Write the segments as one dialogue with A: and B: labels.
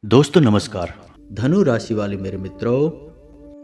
A: दोस्तों नमस्कार। धनु राशि वाले मेरे मित्रों,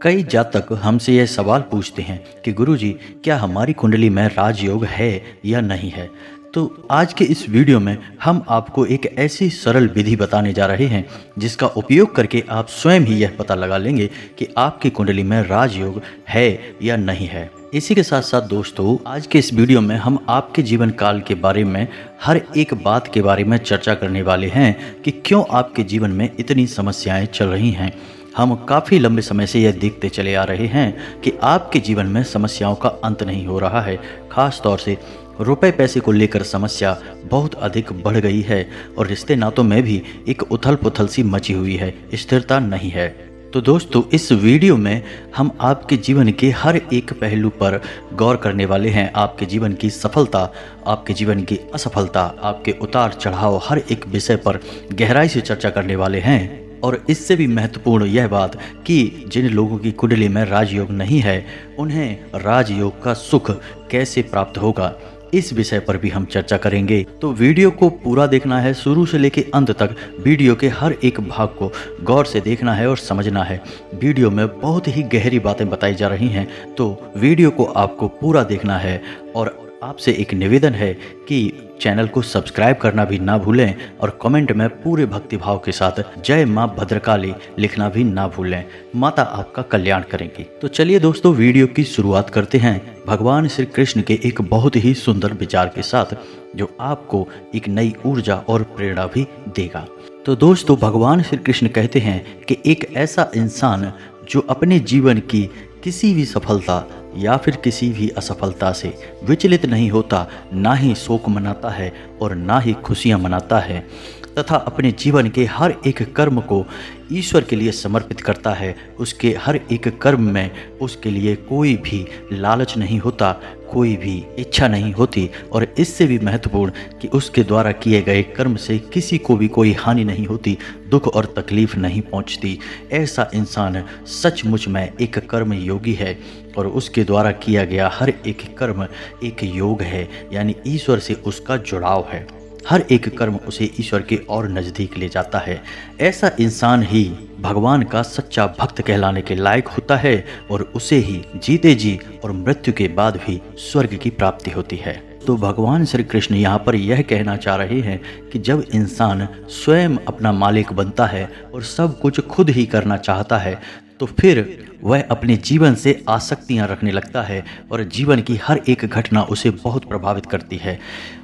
A: कई जातक हमसे यह सवाल पूछते हैं कि गुरुजी, क्या हमारी कुंडली में राजयोग है या नहीं है। तो आज के इस वीडियो में हम आपको एक ऐसी सरल विधि बताने जा रहे हैं जिसका उपयोग करके आप स्वयं ही यह पता लगा लेंगे कि आपकी कुंडली में राजयोग है या नहीं है। इसी के साथ साथ दोस्तों, आज के इस वीडियो में हम आपके जीवन काल के बारे में हर एक बात के बारे में चर्चा करने वाले हैं कि क्यों आपके जीवन में इतनी समस्याएं चल रही हैं। हम काफ़ी लंबे समय से यह देखते चले आ रहे हैं कि आपके जीवन में समस्याओं का अंत नहीं हो रहा है। खास तौर से रुपए पैसे को लेकर समस्या बहुत अधिक बढ़ गई है और रिश्ते नातों में भी एक उथल पुथल सी मची हुई है, स्थिरता नहीं है। तो दोस्तों, इस वीडियो में हम आपके जीवन के हर एक पहलू पर गौर करने वाले हैं। आपके जीवन की सफलता, आपके जीवन की असफलता, आपके उतार चढ़ाव, हर एक विषय पर गहराई से चर्चा करने वाले हैं। और इससे भी महत्वपूर्ण यह बात कि जिन लोगों की कुंडली में राजयोग नहीं है, उन्हें राजयोग का सुख कैसे प्राप्त होगा, इस विषय पर भी हम चर्चा करेंगे। तो वीडियो को पूरा देखना है, शुरू से लेकर अंत तक वीडियो के हर एक भाग को गौर से देखना है और समझना है। वीडियो में बहुत ही गहरी बातें बताई जा रही हैं, तो वीडियो को आपको पूरा देखना है। और आपसे एक निवेदन है कि चैनल को सब्सक्राइब करना भी ना भूलें और कमेंट में पूरे भक्तिभाव के साथ जय माँ भद्रकाली लिखना भी ना भूलें। माता आपका कल्याण करेंगी। तो चलिए दोस्तों, वीडियो की शुरुआत करते हैं भगवान श्री कृष्ण के एक बहुत ही सुंदर विचार के साथ, जो आपको एक नई ऊर्जा और प्रेरणा भी देगा। तो दोस्तों, भगवान श्री कृष्ण कहते हैं कि एक ऐसा इंसान जो अपने जीवन की किसी भी सफलता या फिर किसी भी असफलता से विचलित नहीं होता, ना ही शोक मनाता है और ना ही खुशियां मनाता है, तथा अपने जीवन के हर एक कर्म को ईश्वर के लिए समर्पित करता है। उसके हर एक कर्म में उसके लिए कोई भी लालच नहीं होता, कोई भी इच्छा नहीं होती, और इससे भी महत्वपूर्ण कि उसके द्वारा किए गए कर्म से किसी को भी कोई हानि नहीं होती, दुख और तकलीफ नहीं पहुंचती। ऐसा इंसान सचमुच में एक कर्म योगी है और उसके द्वारा किया गया हर एक कर्म एक योग है, यानी ईश्वर से उसका जुड़ाव है। हर एक कर्म उसे ईश्वर के और नज़दीक ले जाता है। ऐसा इंसान ही भगवान का सच्चा भक्त कहलाने के लायक होता है और उसे ही जीते जी और मृत्यु के बाद भी स्वर्ग की प्राप्ति होती है। तो भगवान श्री कृष्ण यहाँ पर यह कहना चाह रहे हैं कि जब इंसान स्वयं अपना मालिक बनता है और सब कुछ खुद ही करना चाहता है, तो फिर वह अपने जीवन से आसक्तियाँ रखने लगता है और जीवन की हर एक घटना उसे बहुत प्रभावित करती है,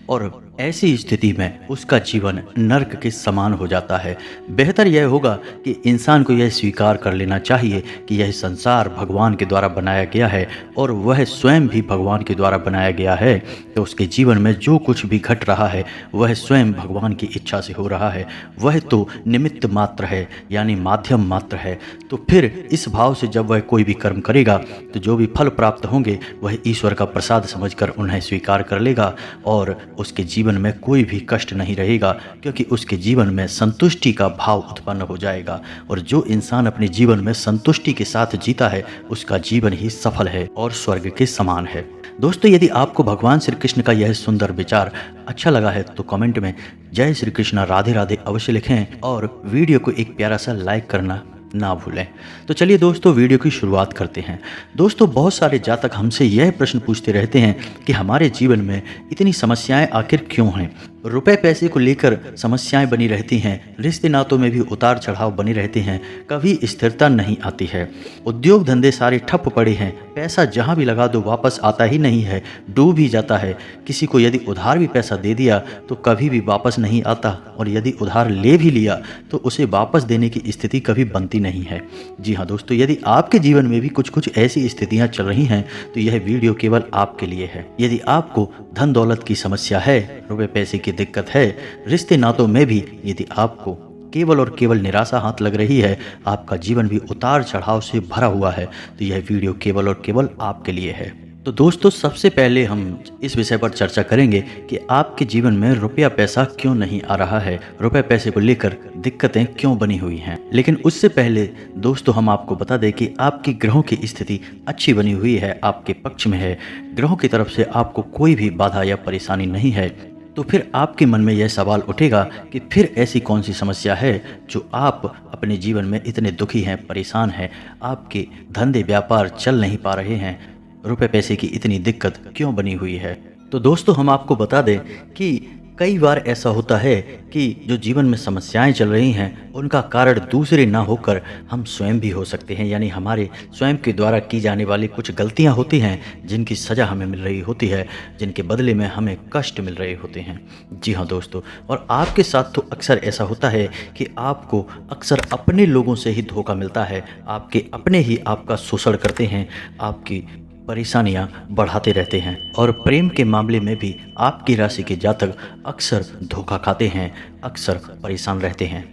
A: और ऐसी स्थिति में उसका जीवन नर्क के समान हो जाता है। बेहतर यह होगा कि इंसान को यह स्वीकार कर लेना चाहिए कि यह संसार भगवान के द्वारा बनाया गया है और वह स्वयं भी भगवान के द्वारा बनाया गया है। तो उसके जीवन में जो कुछ भी घट रहा है वह स्वयं भगवान की इच्छा से हो रहा है। वह तो निमित्त मात्र है, यानी माध्यम मात्र है। तो फिर इस भाव से जब वह कोई भी कर्म करेगा तो जो भी फल प्राप्त होंगे वह ईश्वर का प्रसाद समझकर उन्हें स्वीकार कर लेगा और उसके जीवन में कोई भी कष्ट नहीं रहेगा, क्योंकि उसके जीवन में संतुष्टि का भाव उत्पन्न हो जाएगा। और जो इंसान अपने जीवन में संतुष्टि के साथ जीता है उसका जीवन ही सफल है और स्वर्ग के समान है। दोस्तों, यदि आपको भगवान श्री कृष्ण का यह सुंदर विचार अच्छा लगा है तो कमेंट में जय श्री कृष्ण राधे राधे अवश्य लिखें और वीडियो को एक प्यारा सा लाइक करना ना भूलें। तो चलिए दोस्तों, वीडियो की शुरुआत करते हैं। दोस्तों, बहुत सारे जातक हमसे यह प्रश्न पूछते रहते हैं कि हमारे जीवन में इतनी समस्याएं आखिर क्यों हैं। रुपए पैसे को लेकर समस्याएं बनी रहती हैं, रिश्ते नातों में भी उतार चढ़ाव बने रहते हैं, कभी स्थिरता नहीं आती है, उद्योग धंधे सारे ठप पड़े हैं, पैसा जहां भी लगा दो वापस आता ही नहीं है, डूब ही जाता है। किसी को यदि उधार भी पैसा दे दिया तो कभी भी वापस नहीं आता, और यदि उधार ले भी लिया तो उसे वापस देने की स्थिति कभी बनती नहीं है। जी हाँ दोस्तों, यदि आपके जीवन में भी कुछ ऐसी स्थितियां चल रही हैं तो यह वीडियो केवल आपके लिए है। यदि आपको धन दौलत की समस्या है, रुपए पैसे की दिक्कत है, रिश्ते नातों में भी यदि आपको केवल और केवल निराशा हाथ लग रही है, आपका जीवन भी उतार चढ़ाव से भरा हुआ है, तो यह वीडियो केवल और केवल आपके लिए है। तो दोस्तों, सबसे पहले हम इस विषय पर चर्चा करेंगे कि आपके जीवन में रुपया पैसा क्यों नहीं आ रहा है, रुपए पैसे को लेकर दिक्कतें क्यों बनी हुई हैं। लेकिन उससे पहले दोस्तों, हम आपको बता दें कि आपकी ग्रहों की स्थिति अच्छी बनी हुई है, आपके पक्ष में है। ग्रहों की तरफ से आपको कोई भी बाधा या परेशानी नहीं है। तो फिर आपके मन में यह सवाल उठेगा कि फिर ऐसी कौन सी समस्या है जो आप अपने जीवन में इतने दुखी हैं, परेशान हैं, आपके धंधे व्यापार चल नहीं पा रहे हैं, रुपए पैसे की इतनी दिक्कत क्यों बनी हुई है। तो दोस्तों हम आपको बता दें कि कई बार ऐसा होता है कि जो जीवन में समस्याएं चल रही हैं उनका कारण दूसरे ना होकर हम स्वयं भी हो सकते हैं, यानी हमारे स्वयं के द्वारा की जाने वाली कुछ गलतियां होती हैं जिनकी सज़ा हमें मिल रही होती है, जिनके बदले में हमें कष्ट मिल रहे होते हैं। जी हाँ दोस्तों, और आपके साथ तो अक्सर ऐसा होता है कि आपको अक्सर अपने लोगों से ही धोखा मिलता है, आपके अपने ही आपका शोषण करते हैं, आपकी परेशानियां बढ़ाते रहते हैं। और प्रेम के मामले में भी आपकी राशि के जातक अक्सर धोखा खाते हैं, अक्सर परेशान रहते हैं।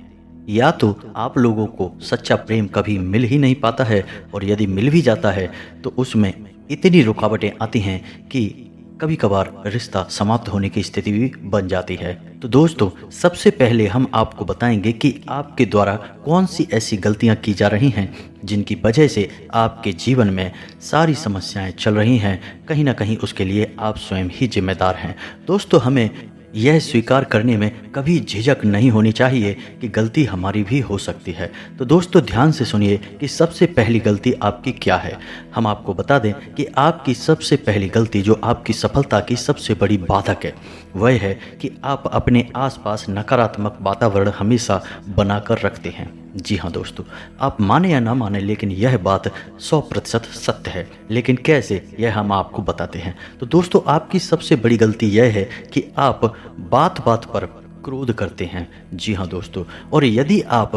A: या तो आप लोगों को सच्चा प्रेम कभी मिल ही नहीं पाता है, और यदि मिल भी जाता है तो उसमें इतनी रुकावटें आती हैं कि कभी कभार रिश्ता समाप्त होने की स्थिति भी बन जाती है। तो दोस्तों सबसे पहले हम आपको बताएंगे कि आपके द्वारा कौन सी ऐसी गलतियां की जा रही हैं जिनकी वजह से आपके जीवन में सारी समस्याएं चल रही हैं। कहीं ना कहीं उसके लिए आप स्वयं ही जिम्मेदार हैं। दोस्तों हमें यह स्वीकार करने में कभी झिझक नहीं होनी चाहिए कि गलती हमारी भी हो सकती है। तो दोस्तों ध्यान से सुनिए कि सबसे पहली गलती आपकी क्या है। हम आपको बता दें कि आपकी सबसे पहली गलती जो आपकी सफलता की सबसे बड़ी बाधक है वह है कि आप अपने आसपास नकारात्मक वातावरण हमेशा बनाकर रखते हैं। जी हाँ दोस्तों, आप माने या ना माने लेकिन यह बात 100% सत्य है। लेकिन कैसे, यह हम आपको बताते हैं। तो दोस्तों आपकी सबसे बड़ी गलती यह है कि आप बात बात पर क्रोध करते हैं। जी हाँ दोस्तों, और यदि आप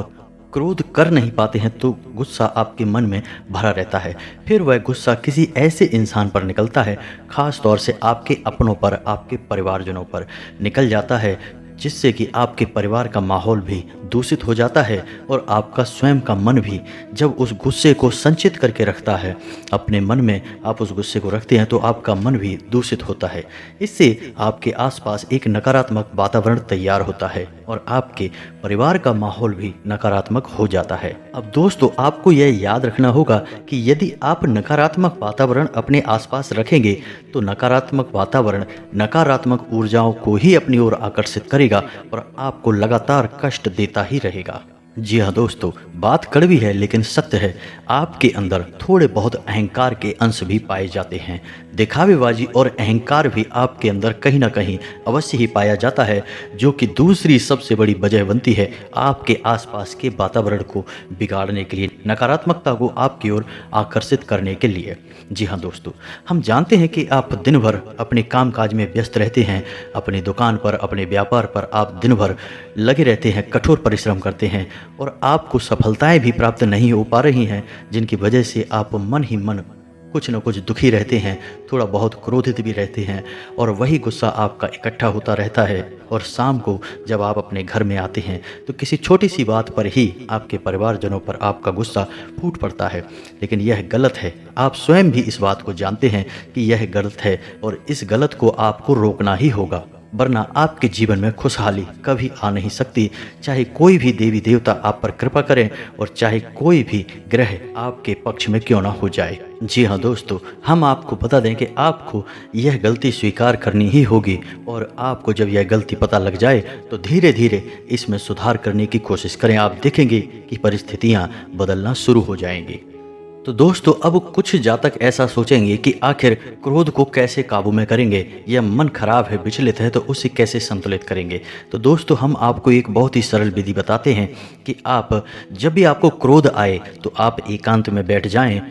A: क्रोध कर नहीं पाते हैं तो गुस्सा आपके मन में भरा रहता है। फिर वह गुस्सा किसी ऐसे इंसान पर निकलता है, खास तौर से आपके अपनों पर, आपके परिवारजनों पर निकल जाता है, जिससे कि आपके परिवार का माहौल भी दूषित हो जाता है और आपका स्वयं का मन भी जब उस गुस्से को संचित करके रखता है, अपने मन में आप उस गुस्से को रखते हैं तो आपका मन भी दूषित होता है। इससे आपके आसपास एक नकारात्मक वातावरण तैयार होता है और आपके परिवार का माहौल भी नकारात्मक हो जाता है। अब दोस्तों आपको यह याद रखना होगा कि यदि आप नकारात्मक वातावरण अपने आसपास रखेंगे तो नकारात्मक वातावरण नकारात्मक ऊर्जाओं को ही अपनी ओर आकर्षित करेगा और आपको लगातार कष्ट देता ही रहेगा। जी हाँ दोस्तों, बात कड़वी है लेकिन सत्य है। आपके अंदर थोड़े बहुत अहंकार के अंश भी पाए जाते हैं। दिखावेबाजी और अहंकार भी आपके अंदर कहीं ना कहीं अवश्य ही पाया जाता है, जो कि दूसरी सबसे बड़ी वजह बनती है आपके आसपास के वातावरण को बिगाड़ने के लिए, नकारात्मकता को आपकी ओर आकर्षित करने के लिए। जी हाँ दोस्तों, हम जानते हैं कि आप दिन भर अपने कामकाज में व्यस्त रहते हैं, अपनी दुकान पर, अपने व्यापार पर आप दिन भर लगे रहते हैं, कठोर परिश्रम करते हैं और आपको सफलताएं भी प्राप्त नहीं हो पा रही हैं, जिनकी वजह से आप मन ही मन कुछ न कुछ दुखी रहते हैं, थोड़ा बहुत क्रोधित भी रहते हैं और वही गुस्सा आपका इकट्ठा होता रहता है। और शाम को जब आप अपने घर में आते हैं तो किसी छोटी सी बात पर ही आपके परिवारजनों पर आपका गुस्सा फूट पड़ता है। लेकिन यह गलत है, आप स्वयं भी इस बात को जानते हैं कि यह गलत है और इस गलत को आपको रोकना ही होगा, वरना आपके जीवन में खुशहाली कभी आ नहीं सकती। चाहे कोई भी देवी देवता आप पर कृपा करें और चाहे कोई भी ग्रह आपके पक्ष में क्यों ना हो जाए। जी हाँ दोस्तों, हम आपको बता दें कि आपको यह गलती स्वीकार करनी ही होगी और आपको जब यह गलती पता लग जाए तो धीरे धीरे इसमें सुधार करने की कोशिश करें। आप देखेंगे कि परिस्थितियाँ बदलना शुरू हो जाएंगी। तो दोस्तों अब कुछ जातक ऐसा सोचेंगे कि आखिर क्रोध को कैसे काबू में करेंगे, यह मन खराब है, विचलित है, तो उसे कैसे संतुलित करेंगे। तो दोस्तों हम आपको एक बहुत ही सरल विधि बताते हैं कि आप जब भी आपको क्रोध आए तो आप एकांत में बैठ जाएं,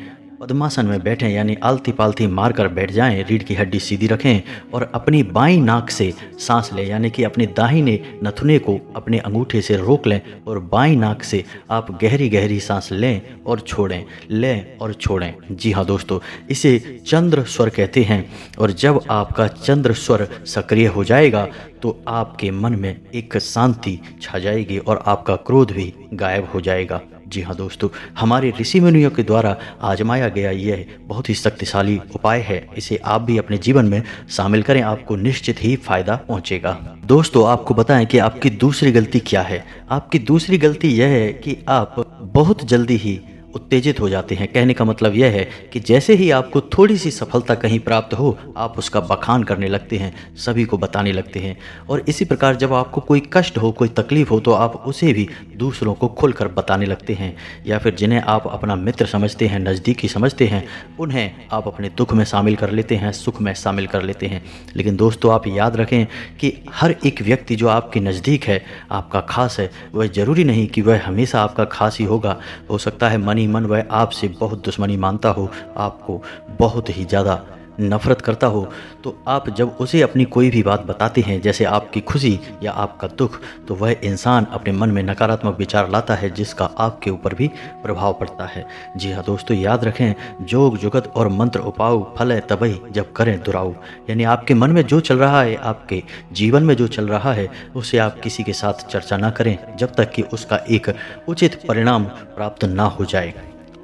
A: पद्मासन में बैठें, यानी आलती पालती मारकर बैठ जाएं, रीढ़ की हड्डी सीधी रखें और अपनी बाईं नाक से सांस लें, यानी कि अपने दाहिने नथुने को अपने अंगूठे से रोक लें और बाईं नाक से आप गहरी गहरी सांस लें और छोड़ें, लें और छोड़ें। जी हाँ दोस्तों, इसे चंद्र स्वर कहते हैं और जब आपका चंद्र स्वर सक्रिय हो जाएगा तो आपके मन में एक शांति छा जाएगी और आपका क्रोध भी गायब हो जाएगा। जी हाँ दोस्तों, हमारे ऋषि मुनियों के द्वारा आजमाया गया यह बहुत ही शक्तिशाली उपाय है। इसे आप भी अपने जीवन में शामिल करें, आपको निश्चित ही फायदा पहुंचेगा। दोस्तों आपको बताएं कि आपकी दूसरी गलती क्या है। आपकी दूसरी गलती यह है कि आप बहुत जल्दी ही उत्तेजित हो जाते हैं। कहने का मतलब यह है कि जैसे ही आपको थोड़ी सी सफलता कहीं प्राप्त हो, आप उसका बखान करने लगते हैं, सभी को बताने लगते हैं। और इसी प्रकार जब आपको कोई कष्ट हो, कोई तकलीफ हो, तो आप उसे भी दूसरों को खुलकर बताने लगते हैं। या फिर जिन्हें आप अपना मित्र समझते हैं, नज़दीकी समझते हैं, उन्हें आप अपने दुख में शामिल कर लेते हैं, सुख में शामिल कर लेते हैं। लेकिन दोस्तों, आप याद रखें कि हर एक व्यक्ति जो आपके नज़दीक है, आपका खास है, वह ज़रूरी नहीं कि वह हमेशा आपका खास ही होगा। हो सकता है मन ही मन वह आपसे बहुत दुश्मनी मानता हो, आपको बहुत ही ज़्यादा नफ़रत करता हो। तो आप जब उसे अपनी कोई भी बात बताते हैं, जैसे आपकी खुशी या आपका दुख, तो वह इंसान अपने मन में नकारात्मक विचार लाता है, जिसका आपके ऊपर भी प्रभाव पड़ता है। जी हाँ दोस्तों, याद रखें, जोग जुगत और मंत्र उपाऊ फल तबई जब करें दुराऊ। यानी आपके मन में जो चल रहा है, आपके जीवन में जो चल रहा है, उसे आप किसी के साथ चर्चा ना करें जब तक कि उसका एक उचित परिणाम प्राप्त ना हो जाए।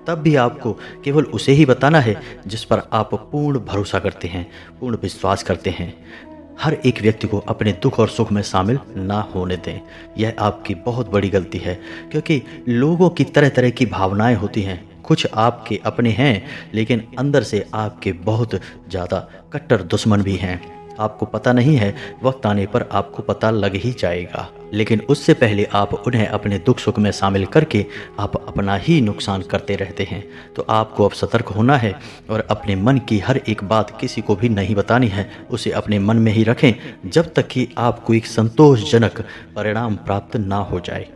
A: तब भी आपको केवल उसे ही बताना है जिस पर आप पूर्ण भरोसा करते हैं, पूर्ण विश्वास करते हैं। हर एक व्यक्ति को अपने दुख और सुख में शामिल ना होने दें। यह आपकी बहुत बड़ी गलती है, क्योंकि लोगों की तरह तरह की भावनाएं होती हैं। कुछ आपके अपने हैं, लेकिन अंदर से आपके बहुत ज़्यादा कट्टर दुश्मन भी हैं। आपको पता नहीं है, वक्त आने पर आपको पता लग ही जाएगा। लेकिन उससे पहले आप उन्हें अपने दुख सुख में शामिल करके आप अपना ही नुकसान करते रहते हैं। तो आपको अब सतर्क होना है और अपने मन की हर एक बात किसी को भी नहीं बतानी है। उसे अपने मन में ही रखें जब तक कि आपको एक संतोषजनक परिणाम प्राप्त ना हो जाए।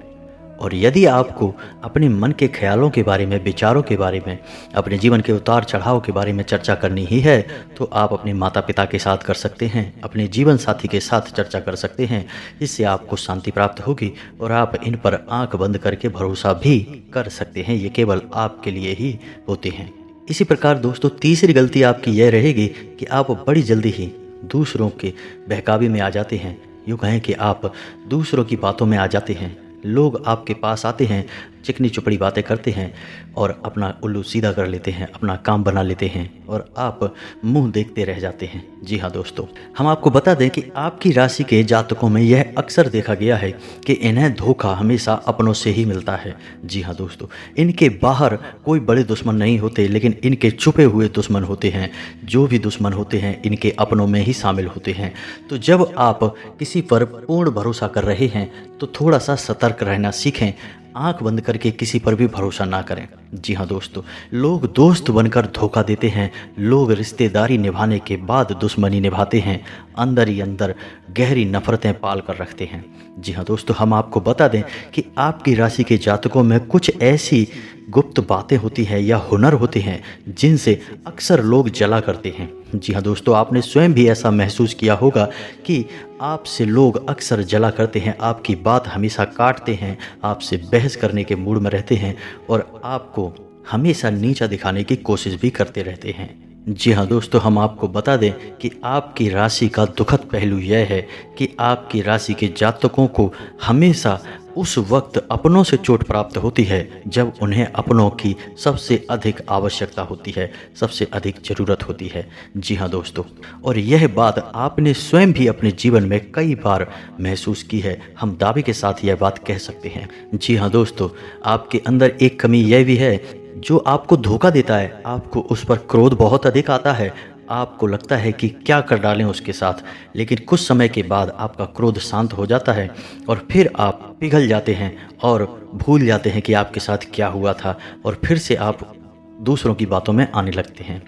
A: और यदि आपको अपने मन के ख्यालों के बारे में, विचारों के बारे में, अपने जीवन के उतार चढ़ाव के बारे में चर्चा करनी ही है, तो आप अपने माता पिता के साथ कर सकते हैं, अपने जीवन साथी के साथ चर्चा कर सकते हैं। इससे आपको शांति प्राप्त होगी और आप इन पर आंख बंद करके भरोसा भी कर सकते हैं। ये केवल आपके लिए ही होते हैं। इसी प्रकार दोस्तों, तीसरी गलती आपकी यह रहेगी कि आप बड़ी जल्दी ही दूसरों के बहकावे में आ जाते हैं। यूँ कहें कि आप दूसरों की बातों में आ जाते हैं। लोग आपके पास आते हैं, चिकनी चुपड़ी बातें करते हैं और अपना उल्लू सीधा कर लेते हैं, अपना काम बना लेते हैं और आप मुंह देखते रह जाते हैं। जी हाँ दोस्तों, हम आपको बता दें कि आपकी राशि के जातकों में यह अक्सर देखा गया है कि इन्हें धोखा हमेशा अपनों से ही मिलता है। जी हाँ दोस्तों, इनके बाहर कोई बड़े दुश्मन नहीं होते, लेकिन इनके छुपे हुए दुश्मन होते हैं। जो भी दुश्मन होते हैं, इनके अपनों में ही शामिल होते हैं। तो जब आप किसी पर पूर्ण भरोसा कर रहे हैं, तो थोड़ा सा सतर्क रहना सीखें। आंख बंद करके किसी पर भी भरोसा ना करें। जी हाँ दोस्तों, लोग दोस्त बनकर धोखा देते हैं। लोग रिश्तेदारी निभाने के बाद दुश्मनी निभाते हैं, अंदर ही अंदर गहरी नफरतें पाल कर रखते हैं। जी हाँ दोस्तों, हम आपको बता दें कि आपकी राशि के जातकों में कुछ ऐसी गुप्त बातें होती हैं या हुनर होते हैं जिनसे अक्सर लोग जला करते हैं। जी हाँ दोस्तों, आपने स्वयं भी ऐसा महसूस किया होगा कि आपसे लोग अक्सर जला करते हैं, आपकी बात हमेशा काटते हैं, आपसे बहस करने के मूड में रहते हैं और आपको हमेशा नीचा दिखाने की कोशिश भी करते रहते हैं। जी हाँ दोस्तों, हम आपको बता दें कि आपकी राशि का दुखद पहलू यह है कि आपकी राशि के जातकों को हमेशा उस वक्त अपनों से चोट प्राप्त होती है जब उन्हें अपनों की सबसे अधिक आवश्यकता होती है, सबसे अधिक ज़रूरत होती है। जी हाँ दोस्तों, और यह बात आपने स्वयं भी अपने जीवन में कई बार महसूस की है। हम दावे के साथ यह बात कह सकते हैं। जी हाँ दोस्तों, आपके अंदर एक कमी यह भी है, जो आपको धोखा देता है, आपको उस पर क्रोध बहुत अधिक आता है। आपको लगता है कि क्या कर डालें उसके साथ, लेकिन कुछ समय के बाद आपका क्रोध शांत हो जाता है और फिर आप पिघल जाते हैं और भूल जाते हैं कि आपके साथ क्या हुआ था और फिर से आप दूसरों की बातों में आने लगते हैं।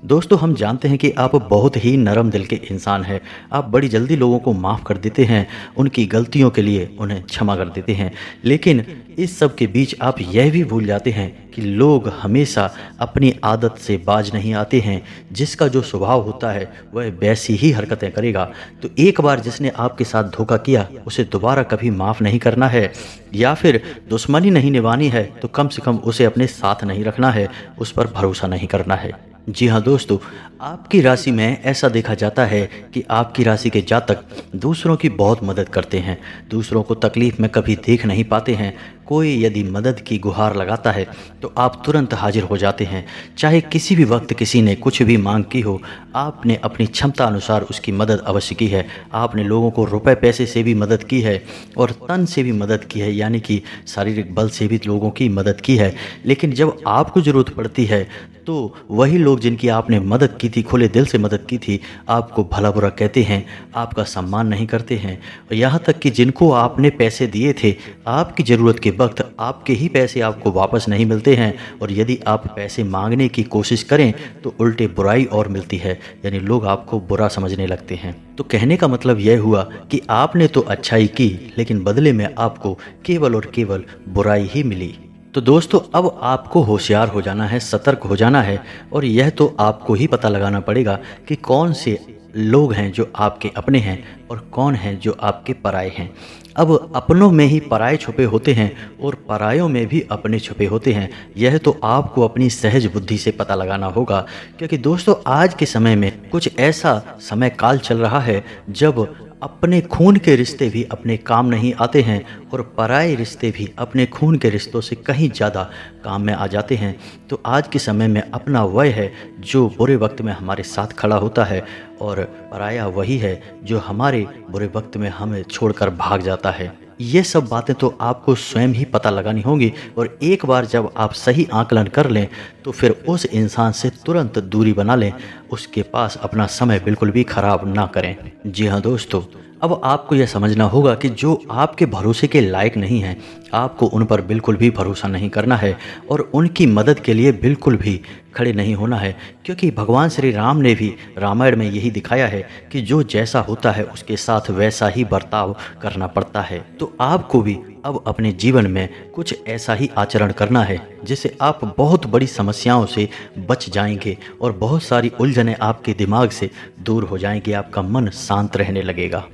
A: दोस्तों, हम जानते हैं कि आप बहुत ही नरम दिल के इंसान हैं। आप बड़ी जल्दी लोगों को माफ़ कर देते हैं, उनकी गलतियों के लिए उन्हें क्षमा कर देते हैं। लेकिन इस सब के बीच आप यह भी भूल जाते हैं कि लोग हमेशा अपनी आदत से बाज नहीं आते हैं। जिसका जो स्वभाव होता है वह वैसी ही हरकतें करेगा। तो एक बार जिसने आपके साथ धोखा किया, उसे दोबारा कभी माफ़ नहीं करना है, या फिर दुश्मनी नहीं निभानी है तो कम से कम उसे अपने साथ नहीं रखना है, उस पर भरोसा नहीं करना है। जी हाँ दोस्तों, आपकी राशि में ऐसा देखा जाता है कि आपकी राशि के जातक दूसरों की बहुत मदद करते हैं, दूसरों को तकलीफ़ में कभी देख नहीं पाते हैं। कोई यदि मदद की गुहार लगाता है तो आप तुरंत हाजिर हो जाते हैं। चाहे किसी भी वक्त किसी ने कुछ भी मांग की हो, आपने अपनी क्षमता अनुसार उसकी मदद अवश्य की है। आपने लोगों को रुपए पैसे से भी मदद की है और तन से भी मदद की है, यानी कि शारीरिक बल से भी लोगों की मदद की है। लेकिन जब आपको ज़रूरत पड़ती है तो वही लोग जिनकी आपने मदद की थी, खुले दिल से मदद की थी, आपको भला बुरा कहते हैं, आपका सम्मान नहीं करते हैं। और यहाँ तक कि जिनको आपने पैसे दिए थे, आपकी ज़रूरत के वक्त आपके ही पैसे आपको वापस नहीं मिलते हैं। और यदि आप पैसे मांगने की कोशिश करें तो उल्टे बुराई और मिलती है, यानी लोग आपको बुरा समझने लगते हैं। तो कहने का मतलब यह हुआ कि आपने तो अच्छाई की, लेकिन बदले में आपको केवल और केवल बुराई ही मिली। तो दोस्तों, अब आपको होशियार हो जाना है, सतर्क हो जाना है, और यह तो आपको ही पता लगाना पड़ेगा कि कौन से लोग हैं जो आपके अपने हैं और कौन हैं जो आपके पराये हैं। अब अपनों में ही पराये छुपे होते हैं और परायों में भी अपने छुपे होते हैं। यह तो आपको अपनी सहज बुद्धि से पता लगाना होगा, क्योंकि दोस्तों आज के समय में कुछ ऐसा समय काल चल रहा है जब अपने खून के रिश्ते भी अपने काम नहीं आते हैं और पराये रिश्ते भी अपने खून के रिश्तों से कहीं ज़्यादा काम में आ जाते हैं। तो आज के समय में अपना वह है जो बुरे वक्त में हमारे साथ खड़ा होता है, और पराया वही है जो हमारे बुरे वक्त में हमें छोड़कर भाग जाता है। ये सब बातें तो आपको स्वयं ही पता लगानी होंगी, और एक बार जब आप सही आकलन कर लें तो फिर उस इंसान से तुरंत दूरी बना लें, उसके पास अपना समय बिल्कुल भी खराब ना करें। जी हाँ दोस्तों, अब आपको यह समझना होगा कि जो आपके भरोसे के लायक नहीं हैं, आपको उन पर बिल्कुल भी भरोसा नहीं करना है और उनकी मदद के लिए बिल्कुल भी खड़े नहीं होना है, क्योंकि भगवान श्री राम ने भी रामायण में यही दिखाया है कि जो जैसा होता है उसके साथ वैसा ही बर्ताव करना पड़ता है। तो आपको भी अब अपने जीवन में कुछ ऐसा ही आचरण करना है जिससे आप बहुत बड़ी समस्याओं से बच जाएंगे और बहुत सारी उलझनें आपके दिमाग से दूर हो जाएंगी, आपका मन शांत रहने लगेगा।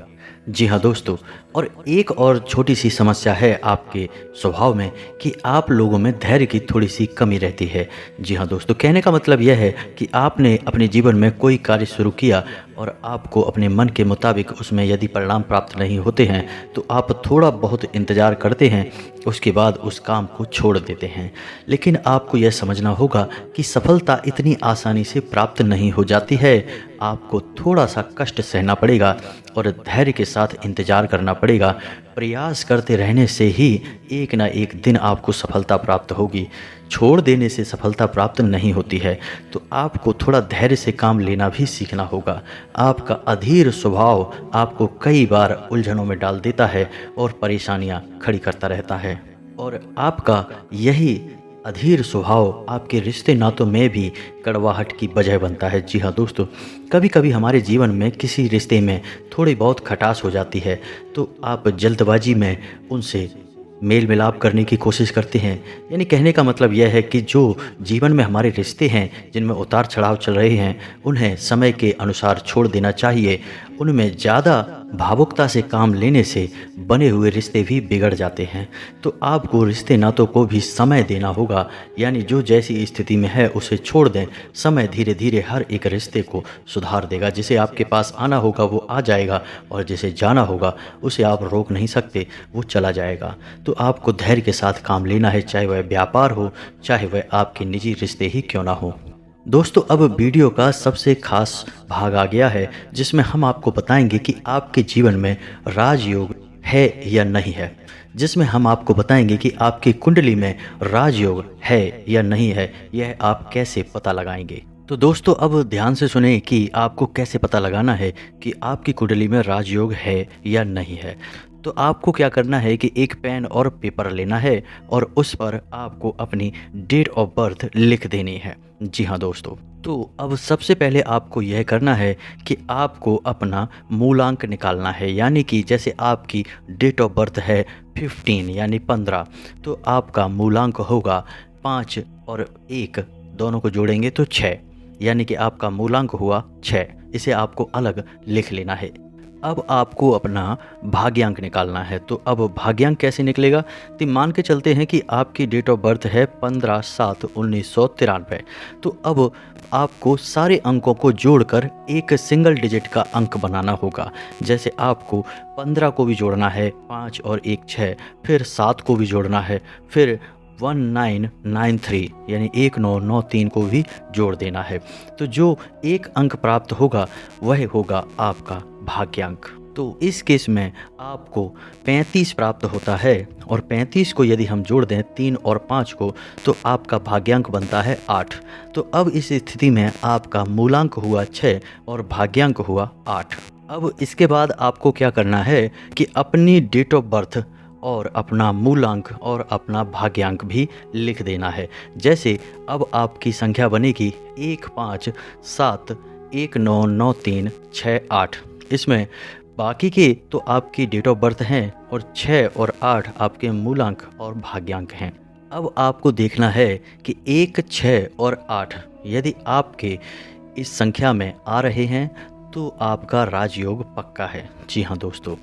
A: जी हाँ दोस्तों, और एक और छोटी सी समस्या है आपके स्वभाव में कि आप लोगों में धैर्य की थोड़ी सी कमी रहती है। जी हाँ दोस्तों, कहने का मतलब यह है कि आपने अपने जीवन में कोई कार्य शुरू किया और आपको अपने मन के मुताबिक उसमें यदि परिणाम प्राप्त नहीं होते हैं तो आप थोड़ा बहुत इंतज़ार करते हैं, उसके बाद उस काम को छोड़ देते हैं। लेकिन आपको यह समझना होगा कि सफलता इतनी आसानी से प्राप्त नहीं हो जाती है। आपको थोड़ा सा कष्ट सहना पड़ेगा और धैर्य के साथ इंतज़ार करना पड़ेगा। प्रयास करते रहने से ही एक ना एक दिन आपको सफलता प्राप्त होगी। छोड़ देने से सफलता प्राप्त नहीं होती है। तो आपको थोड़ा धैर्य से काम लेना भी सीखना होगा। आपका अधीर स्वभाव आपको कई बार उलझनों में डाल देता है और परेशानियां खड़ी करता रहता है, और आपका यही अधीर स्वभाव आपके रिश्ते नातों में भी कड़वाहट की वजह बनता है। जी हाँ दोस्तों, कभी कभी हमारे जीवन में किसी रिश्ते में थोड़ी बहुत खटास हो जाती है तो आप जल्दबाजी में उनसे मेल मिलाप करने की कोशिश करते हैं। यानी कहने का मतलब यह है कि जो जीवन में हमारे रिश्ते हैं, जिनमें उतार चढ़ाव चल रहे हैं, उन्हें समय के अनुसार छोड़ देना चाहिए। उनमें ज़्यादा भावुकता से काम लेने से बने हुए रिश्ते भी बिगड़ जाते हैं। तो आपको रिश्ते नातों को भी समय देना होगा, यानी जो जैसी स्थिति में है उसे छोड़ दें। समय धीरे धीरे हर एक रिश्ते को सुधार देगा। जिसे आपके पास आना होगा वो आ जाएगा, और जिसे जाना होगा उसे आप रोक नहीं सकते, वो चला जाएगा। तो आपको धैर्य के साथ काम लेना है, चाहे वह व्यापार हो, चाहे वह आपके निजी रिश्ते ही क्यों ना हो। दोस्तों, अब वीडियो का सबसे खास भाग आ गया है जिसमें हम आपको बताएंगे कि आपके जीवन में राजयोग है या नहीं है। जिसमें हम आपको बताएंगे कि आपकी कुंडली में राजयोग है या नहीं है, यह आप कैसे पता लगाएंगे। तो दोस्तों, अब ध्यान से सुने कि आपको कैसे पता लगाना है कि आपकी कुंडली में राजयोग है या नहीं है। तो आपको क्या करना है कि एक पेन और पेपर लेना है और उस पर आपको अपनी डेट ऑफ बर्थ लिख देनी है। जी हाँ दोस्तों, तो अब सबसे पहले आपको यह करना है कि आपको अपना मूलांक निकालना है। यानी कि जैसे आपकी डेट ऑफ बर्थ है 15 यानी 15, तो आपका मूलांक होगा 5 और 1 दोनों को जोड़ेंगे तो 6, यानी कि आपका मूलांक हुआ 6। इसे आपको अलग लिख लेना है। अब आपको अपना भाग्यांक निकालना है। तो अब भाग्यांक कैसे निकलेगा? तो मान के चलते हैं कि आपकी डेट ऑफ बर्थ है 15/7/1993। तो अब आपको सारे अंकों को जोड़कर एक सिंगल डिजिट का अंक बनाना होगा। जैसे आपको 15 को भी जोड़ना है, 5 और 1 6, फिर 7 को भी जोड़ना है, फिर 1993 यानी 1993 को भी जोड़ देना है। तो जो एक अंक प्राप्त होगा वह होगा आपका भाग्यांक। तो इस केस में आपको 35 प्राप्त होता है, और 35 को यदि हम जोड़ दें 3 और 5 को, तो आपका भाग्यांक बनता है 8। तो अब इस स्थिति में आपका मूलांक हुआ 6 और भाग्यांक हुआ 8। अब इसके बाद आपको क्या करना है कि अपनी डेट ऑफ बर्थ और अपना मूलांक और अपना भाग्यांक भी लिख देना है। जैसे अब आपकी संख्या बनेगी 15/7/1993/68। इसमें बाकी के तो आपकी डेट ऑफ बर्थ हैं और 6 और 8 आपके मूलांक और भाग्यांक हैं। अब आपको देखना है कि 1 6 और 8 यदि आपके इस संख्या में आ रहे हैं तो आपका राजयोग पक्का है। जी हाँ दोस्तों,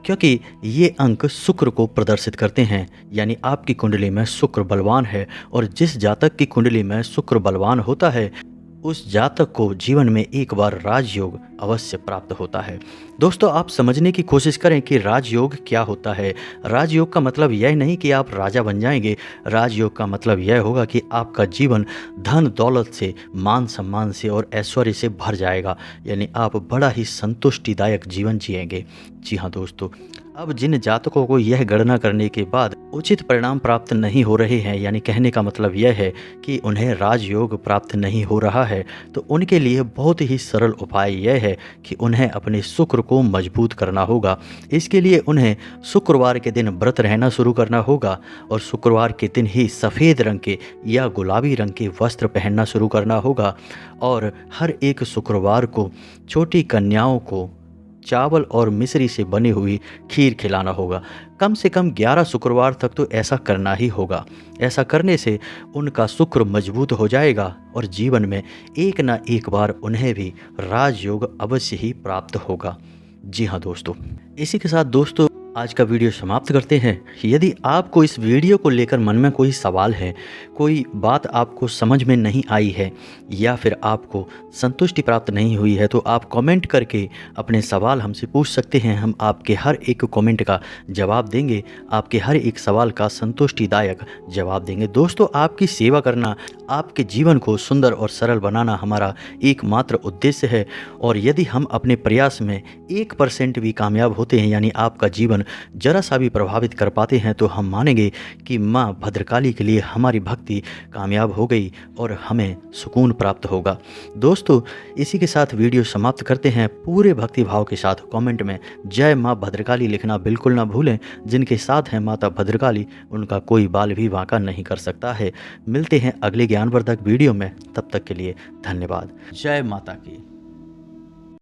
A: क्योंकि ये अंक शुक्र को प्रदर्शित करते हैं, यानी आपकी कुंडली में शुक्र बलवान है, और जिस जातक की कुंडली में शुक्र बलवान होता है उस जातक को जीवन में एक बार राजयोग अवश्य प्राप्त होता है। दोस्तों, आप समझने की कोशिश करें कि राजयोग क्या होता है। राजयोग का मतलब यह नहीं कि आप राजा बन जाएंगे। राजयोग का मतलब यह होगा कि आपका जीवन धन दौलत से, मान सम्मान से और ऐश्वर्य से भर जाएगा, यानी आप बड़ा ही संतुष्टिदायक जीवन जिएंगे। जी हाँ दोस्तों, अब जिन जातकों को यह गणना करने के बाद उचित परिणाम प्राप्त नहीं हो रहे हैं, यानी कहने का मतलब यह है कि उन्हें राजयोग प्राप्त नहीं हो रहा है, तो उनके लिए बहुत ही सरल उपाय यह है कि उन्हें अपने शुक्र को मजबूत करना होगा। इसके लिए उन्हें शुक्रवार के दिन व्रत रहना शुरू करना होगा, और शुक्रवार के दिन ही सफ़ेद रंग के या गुलाबी रंग के वस्त्र पहनना शुरू करना होगा, और हर एक शुक्रवार को छोटी कन्याओं को चावल और मिश्री से बनी हुई खीर खिलाना होगा। कम से कम 11 शुक्रवार तक तो ऐसा करना ही होगा। ऐसा करने से उनका शुक्र मजबूत हो जाएगा और जीवन में एक ना एक बार उन्हें भी राजयोग अवश्य ही प्राप्त होगा। जी हाँ दोस्तों, इसी के साथ दोस्तों आज का वीडियो समाप्त करते हैं। यदि आपको इस वीडियो को लेकर मन में कोई सवाल है, कोई बात आपको समझ में नहीं आई है, या फिर आपको संतुष्टि प्राप्त नहीं हुई है, तो आप कमेंट करके अपने सवाल हमसे पूछ सकते हैं। हम आपके हर एक कमेंट का जवाब देंगे, आपके हर एक सवाल का संतुष्टिदायक जवाब देंगे। दोस्तों, आपकी सेवा करना, आपके जीवन को सुंदर और सरल बनाना हमारा एकमात्र उद्देश्य है, और यदि हम अपने प्रयास में 1% भी कामयाब होते हैं, यानी आपका जीवन जरा सा भी प्रभावित कर पाते हैं, तो हम मानेंगे कि माँ भद्रकाली के लिए हमारी भक्ति कामयाब हो गई और हमें सुकून प्राप्त होगा। दोस्तों, इसी के साथ वीडियो समाप्त करते हैं। पूरे भक्ति भाव के साथ कमेंट में जय माँ भद्रकाली लिखना बिल्कुल ना भूलें। जिनके साथ हैं माता भद्रकाली, उनका कोई बाल भी वांका नहीं कर सकता है। मिलते हैं अगले ज्ञानवर्धक वीडियो में, तब तक के लिए धन्यवाद। जय माता की।